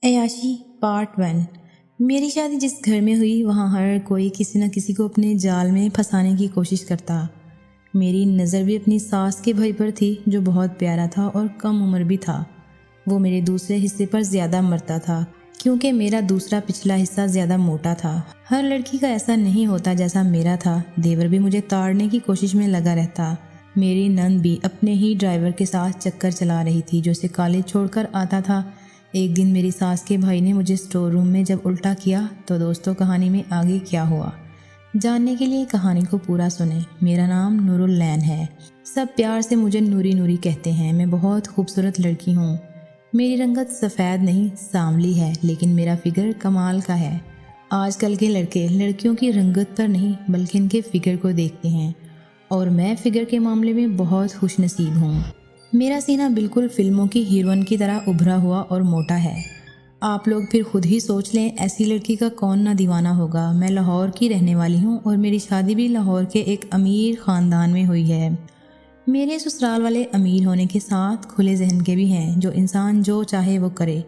عیاشی پارٹ 1۔ میری شادی جس گھر میں ہوئی وہاں ہر کوئی کسی نہ کسی کو اپنے جال میں پھنسانے کی کوشش کرتا۔ میری نظر بھی اپنی ساس کے بھائی پر تھی جو بہت پیارا تھا اور کم عمر بھی تھا۔ وہ میرے دوسرے حصے پر زیادہ مرتا تھا کیونکہ میرا دوسرا پچھلا حصہ زیادہ موٹا تھا۔ ہر لڑکی کا ایسا نہیں ہوتا جیسا میرا تھا۔ دیور بھی مجھے تاڑنے کی کوشش میں لگا رہتا۔ میری نند بھی اپنے ہی ڈرائیور کے ساتھ چکر چلا رہی تھی جو اسے کالج چھوڑ کر آتا تھا۔ ایک دن میری ساس کے بھائی نے مجھے اسٹور روم میں جب الٹا کیا تو دوستوں کہانی میں آگے کیا ہوا جاننے کے لیے کہانی کو پورا سنیں۔ میرا نام نور العین ہے۔ سب پیار سے مجھے نوری نوری کہتے ہیں۔ میں بہت خوبصورت لڑکی ہوں۔ میری رنگت سفید نہیں سانولی ہے لیکن میرا فگر کمال کا ہے۔ آج کل کے لڑکے لڑکیوں کی رنگت پر نہیں بلکہ ان کے فگر کو دیکھتے ہیں اور میں فگر کے معاملے میں بہت خوش نصیب ہوں۔ میرا سینہ بالکل فلموں کی ہیروئن کی طرح ابھرا ہوا اور موٹا ہے۔ آپ لوگ پھر خود ہی سوچ لیں ایسی لڑکی کا کون نہ دیوانہ ہوگا۔ میں لاہور کی رہنے والی ہوں اور میری شادی بھی لاہور کے ایک امیر خاندان میں ہوئی ہے۔ میرے سسرال والے امیر ہونے کے ساتھ کھلے ذہن کے بھی ہیں جو انسان جو چاہے وہ کرے۔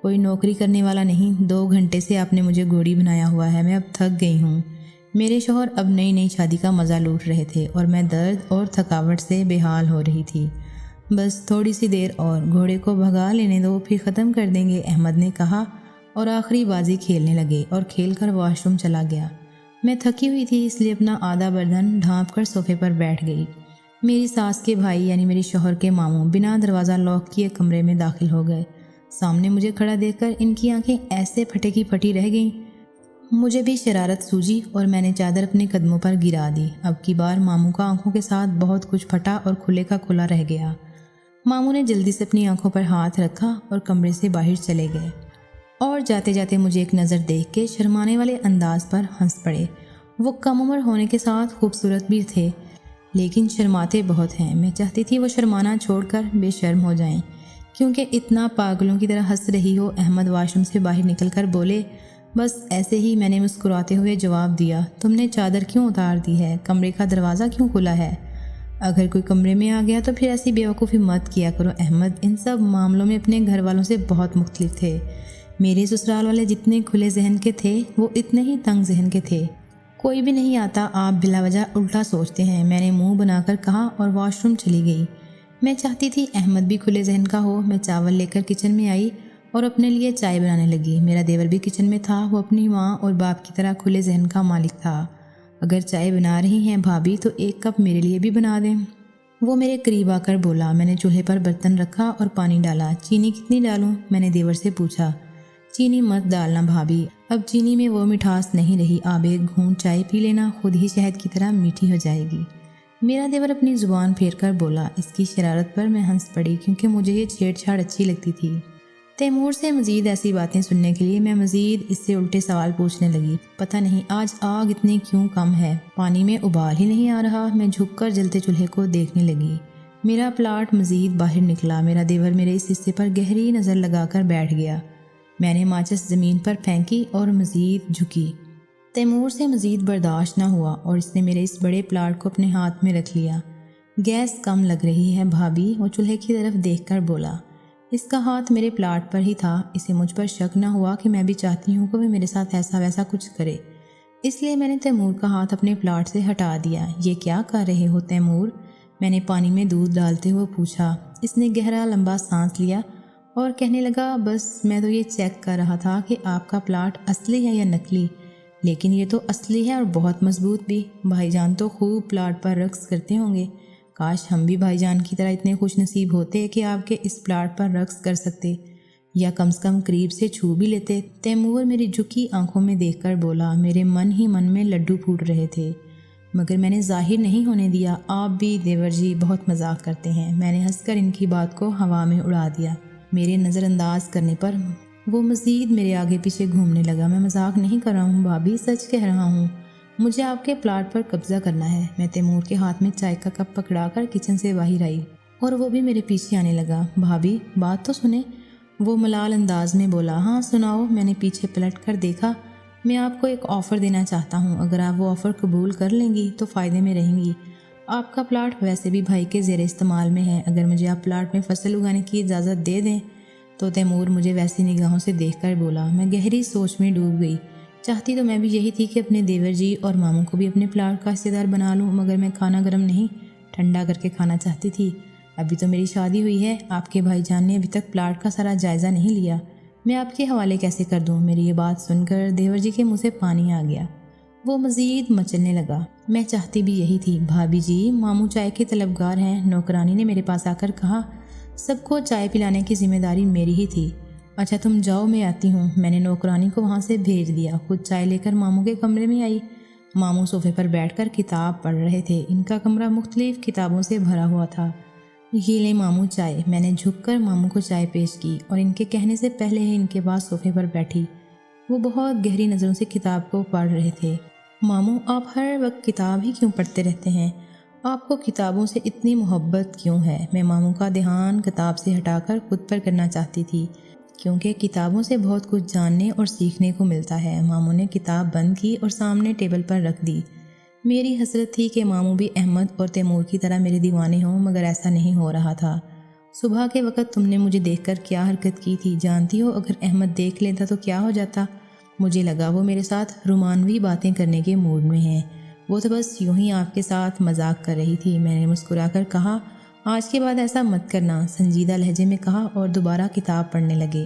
کوئی نوکری کرنے والا نہیں۔ 2 گھنٹے سے آپ نے مجھے گھوڑی بنایا ہوا ہے۔ میں اب تھک گئی ہوں۔ میرے شوہر اب نئی شادی کا مزہ لوٹ رہے تھے اور میں درد اور تھکاوٹ سے بے حال ہو رہی تھی۔ بس تھوڑی سی دیر اور گھوڑے کو بھگا لینے دو پھر ختم کر دیں گے، احمد نے کہا اور آخری بازی کھیلنے لگے اور کھیل کر واش روم چلا گیا۔ میں تھکی ہوئی تھی اس لیے اپنا آدھا بدن ڈھانپ کر صوفے پر بیٹھ گئی۔ میری ساس کے بھائی یعنی میری شوہر کے ماموں بنا دروازہ لاک کیے کمرے میں داخل ہو گئے۔ سامنے مجھے کھڑا دیکھ کر ان کی آنکھیں ایسے پھٹے کی پھٹی رہ گئیں۔ مجھے بھی شرارت سوجی اور میں نے چادر اپنے قدموں پر گرا دی۔ اب کی بار ماموں کا آنکھوں کے ساتھ بہت کچھ پھٹا اور کھلے کا کھلا رہ گیا۔ ماموں نے جلدی سے اپنی آنکھوں پر ہاتھ رکھا اور کمرے سے باہر چلے گئے اور جاتے جاتے مجھے ایک نظر دیکھ کے شرمانے والے انداز پر ہنس پڑے۔ وہ کم عمر ہونے کے ساتھ خوبصورت بھی تھے لیکن شرماتے بہت ہیں۔ میں چاہتی تھی وہ شرمانا چھوڑ کر بے شرم ہو جائیں۔ کیونکہ اتنا پاگلوں کی طرح ہنس رہی ہو؟ احمد واش روم سے باہر نکل کر بولے۔ بس ایسے ہی میں نے مسکراتے ہوئے جواب دیا، تم نے چادر کیوں اتار دی ہے؟ کمرے کا دروازہ کیوں کھلا ہے؟ اگر کوئی کمرے میں آ گیا تو پھر ایسی بیوقوفی مت کیا کرو احمد۔ ان سب معاملوں میں اپنے گھر والوں سے بہت مختلف تھے۔ میرے سسرال والے جتنے کھلے ذہن کے تھے وہ اتنے ہی تنگ ذہن کے تھے۔ کوئی بھی نہیں آتا، آپ بلا وجہ الٹا سوچتے ہیں، میں نے منہ بنا کر کہا اور واش روم چلی گئی۔ میں چاہتی تھی احمد بھی کھلے ذہن کا ہو۔ میں چاول لے کر کچن میں آئی اور اپنے لیے چائے بنانے لگی۔ میرا دیور بھی کچن میں تھا۔ وہ اپنی ماں اور باپ کی طرح کھلے ذہن کا مالک تھا۔ اگر چائے بنا رہی ہیں بھابھی تو 1 کپ میرے لیے بھی بنا دیں۔ وہ میرے قریب آ کر بولا۔ میں نے چولہے پر برتن رکھا اور پانی ڈالا۔ چینی کتنی ڈالوں؟ میں نے دیور سے پوچھا۔ چینی مت ڈالنا بھابھی، اب چینی میں وہ مٹھاس نہیں رہی۔ آپ 1 گھونٹ چائے پی لینا، خود ہی شہد کی طرح میٹھی ہو جائے گی۔ میرا دیور اپنی زبان پھیر کر بولا۔ اس کی شرارت پر میں ہنس پڑی کیونکہ مجھے یہ چھیڑ چھاڑ اچھی لگتی تھی۔ تیمور سے مزید ایسی باتیں سننے کے لیے میں مزید اس سے الٹے سوال پوچھنے لگی۔ پتہ نہیں آج آگ اتنی کیوں کم ہے، پانی میں ابال ہی نہیں آ رہا۔ میں جھک کر جلتے چولہے کو دیکھنے لگی۔ میرا پلاٹ مزید باہر نکلا۔ میرا دیور میرے اس حصے پر گہری نظر لگا کر بیٹھ گیا۔ میں نے ماچس زمین پر پھینکی اور مزید جھکی۔ تیمور سے مزید برداشت نہ ہوا اور اس نے میرے اس بڑے پلاٹ کو اپنے ہاتھ میں رکھ لیا۔ گیس کم لگ رہی ہے بھابھی، وہ چولہے کی طرف دیکھ کر بولا۔ اس کا ہاتھ میرے پلاٹ پر ہی تھا۔ اسے مجھ پر شک نہ ہوا کہ میں بھی چاہتی ہوں کہ وہ میرے ساتھ ایسا ویسا کچھ کرے، اس لیے میں نے تیمور کا ہاتھ اپنے پلاٹ سے ہٹا دیا۔ یہ کیا کر رہے ہو تیمور؟ میں نے پانی میں دودھ ڈالتے ہوئے پوچھا۔ اس نے گہرا لمبا سانس لیا اور کہنے لگا، بس میں تو یہ چیک کر رہا تھا کہ آپ کا پلاٹ اصلی ہے یا نقلی، لیکن یہ تو اصلی ہے اور بہت مضبوط بھی۔ بھائی جان تو خوب پلاٹ پر رقص کرتے ہوں گے۔ کاش ہم بھی بھائی جان کی طرح اتنے خوش نصیب ہوتے کہ آپ کے اس پلاٹ پر رقص کر سکتے یا کم سے کم قریب سے چھو بھی لیتے۔ تیمور میری جھکی آنکھوں میں دیکھ کر بولا۔ میرے من ہی من میں لڈو پھوٹ رہے تھے مگر میں نے ظاہر نہیں ہونے دیا۔ آپ بھی دیور جی بہت مذاق کرتے ہیں۔ میں نے ہنس کر ان کی بات کو ہوا میں اڑا دیا۔ میرے نظر انداز کرنے پر وہ مزید میرے آگے پیچھے گھومنے لگا۔ میں مذاق نہیں کر رہا ہوں بھابھی، سچ کہہ رہا ہوں، مجھے آپ کے پلاٹ پر قبضہ کرنا ہے۔ میں تیمور کے ہاتھ میں چائے کا کپ پکڑا کر کچن سے باہر آئی اور وہ بھی میرے پیچھے آنے لگا۔ بھابھی بات تو سنیں، وہ ملال انداز میں بولا۔ ہاں سناؤ۔ میں نے پیچھے پلٹ کر دیکھا۔ میں آپ کو ایک آفر دینا چاہتا ہوں، اگر آپ وہ آفر قبول کر لیں گی تو فائدے میں رہیں گی۔ آپ کا پلاٹ ویسے بھی بھائی کے زیر استعمال میں ہے، اگر مجھے آپ پلاٹ میں فصل اگانے کی اجازت دے دیں تو تیمور مجھے ویسی نگاہوں سے دیکھ کر بولا۔ میں گہری سوچ میں ڈوب گئی۔ چاہتی تو میں بھی یہی تھی کہ اپنے دیور جی اور ماموں کو بھی اپنے پلاٹ کا حصے دار بنا لوں، مگر میں کھانا گرم نہیں ٹھنڈا کر کے کھانا چاہتی تھی۔ ابھی تو میری شادی ہوئی ہے، آپ کے بھائی جان نے ابھی تک پلاٹ کا سارا جائزہ نہیں لیا، میں آپ کے حوالے کیسے کر دوں؟ میری یہ بات سن کر دیور جی کے منہ سے پانی آ گیا۔ وہ مزید مچلنے لگا۔ میں چاہتی بھی یہی تھی۔ بھابھی جی، ماموں چائے کے طلبگار ہیں، نوکرانی نے میرے پاس آ کر کہا۔ سب کو چائے پلانے کی ذمہ داری میری ہی تھی۔ اچھا تم جاؤ، میں آتی ہوں۔ میں نے نوکرانی کو وہاں سے بھیج دیا، خود چائے لے کر ماموں کے کمرے میں آئی۔ ماموں صوفے پر بیٹھ کر کتاب پڑھ رہے تھے۔ ان کا کمرہ مختلف کتابوں سے بھرا ہوا تھا۔ یہ لیں ماموں چائے۔ میں نے جھک کر ماموں کو چائے پیش کی اور ان کے کہنے سے پہلے ہی ان کے پاس صوفے پر بیٹھی۔ وہ بہت گہری نظروں سے کتاب کو پڑھ رہے تھے۔ ماموں، آپ ہر وقت کتاب ہی کیوں پڑھتے رہتے ہیں؟ آپ کو کتابوں سے اتنی محبت کیوں ہے؟ میں ماموں کا دھیان کتاب سے ہٹا کر خود پر کرنا چاہتی تھی، کیونکہ کتابوں سے بہت کچھ جاننے اور سیکھنے کو ملتا ہے۔ ماموں نے کتاب بند کی اور سامنے ٹیبل پر رکھ دی۔ میری حسرت تھی کہ ماموں بھی احمد اور تیمور کی طرح میرے دیوانے ہوں، مگر ایسا نہیں ہو رہا تھا۔ صبح کے وقت تم نے مجھے دیکھ کر کیا حرکت کی تھی جانتی ہو؟ اگر احمد دیکھ لیتا تو کیا ہو جاتا؟ مجھے لگا وہ میرے ساتھ رومانوی باتیں کرنے کے موڈ میں ہیں۔ وہ تو بس یوں ہی آپ کے ساتھ مذاق کر رہی تھی۔ میں نے مسکرا کر کہا، آج کے بعد ایسا مت کرنا، سنجیدہ لہجے میں کہا، اور دوبارہ کتاب پڑھنے لگے۔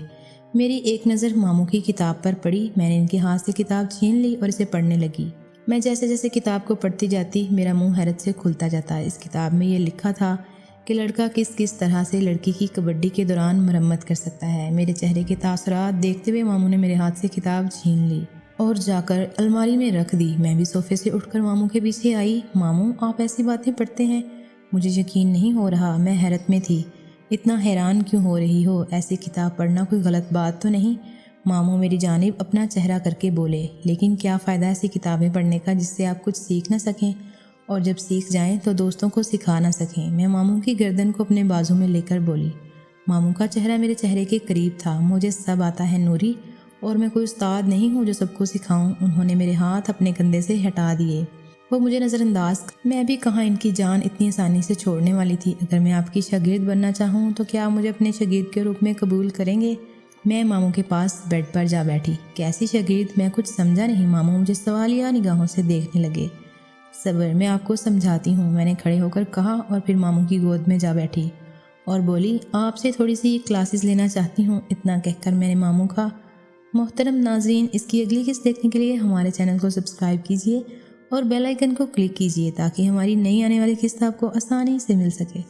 میری ایک نظر ماموں کی کتاب پر پڑی۔ میں نے ان کے ہاتھ سے کتاب چھین لی اور اسے پڑھنے لگی۔ میں جیسے جیسے کتاب کو پڑھتی جاتی میرا منہ حیرت سے کھلتا جاتا۔ اس کتاب میں یہ لکھا تھا کہ لڑکا کس کس طرح سے لڑکی کی کبڈی کے دوران مرمت کر سکتا ہے۔ میرے چہرے کے تاثرات دیکھتے ہوئے ماموں نے میرے ہاتھ سے کتاب چھین لی اور جا کر الماری میں رکھ دی۔ میں بھی صوفے سے اٹھ کر ماموں کے پیچھے آئی۔ ماموں، آپ ایسی باتیں پڑھتے ہیں؟ مجھے یقین نہیں ہو رہا۔ میں حیرت میں تھی۔ اتنا حیران کیوں ہو رہی ہو؟ ایسی کتاب پڑھنا کوئی غلط بات تو نہیں؟ ماموں میری جانب اپنا چہرہ کر کے بولے، لیکن کیا فائدہ ایسی کتابیں پڑھنے کا جس سے آپ کچھ سیکھ نہ سکیں، اور جب سیکھ جائیں تو دوستوں کو سکھا نہ سکیں؟ میں ماموں کی گردن کو اپنے بازو میں لے کر بولی۔ ماموں کا چہرہ میرے چہرے کے قریب تھا۔ مجھے سب آتا ہے نوری، اور میں کوئی استاد نہیں ہوں جو سب کو سکھاؤں۔ انہوں نے میرے ہاتھ اپنے کندھے سے ہٹا دیے۔ وہ مجھے نظر انداز۔ میں بھی کہاں ان کی جان اتنی آسانی سے چھوڑنے والی تھی۔ اگر میں آپ کی شاگرد بننا چاہوں تو کیا آپ مجھے اپنے شاگرد کے روپ میں قبول کریں گے؟ میں ماموں کے پاس بیڈ پر جا بیٹھی۔ کیسی شاگرد؟ میں کچھ سمجھا نہیں۔ ماموں مجھے سوالیہ نگاہوں سے دیکھنے لگے۔ صبر، میں آپ کو سمجھاتی ہوں، میں نے کھڑے ہو کر کہا، اور پھر ماموں کی گود میں جا بیٹھی اور بولی، آپ سے تھوڑی سی کلاسز لینا چاہتی ہوں۔ اتنا کہہ کر میں نے ماموں کا۔ محترم ناظرین، اس کی اگلی قسط دیکھنے کے لیے ہمارے چینل کو سبسکرائب کیجیے اور بیل آئیکن کو کلک کیجیے تاکہ ہماری نئی آنے والی قسط آپ کو آسانی سے مل سکے۔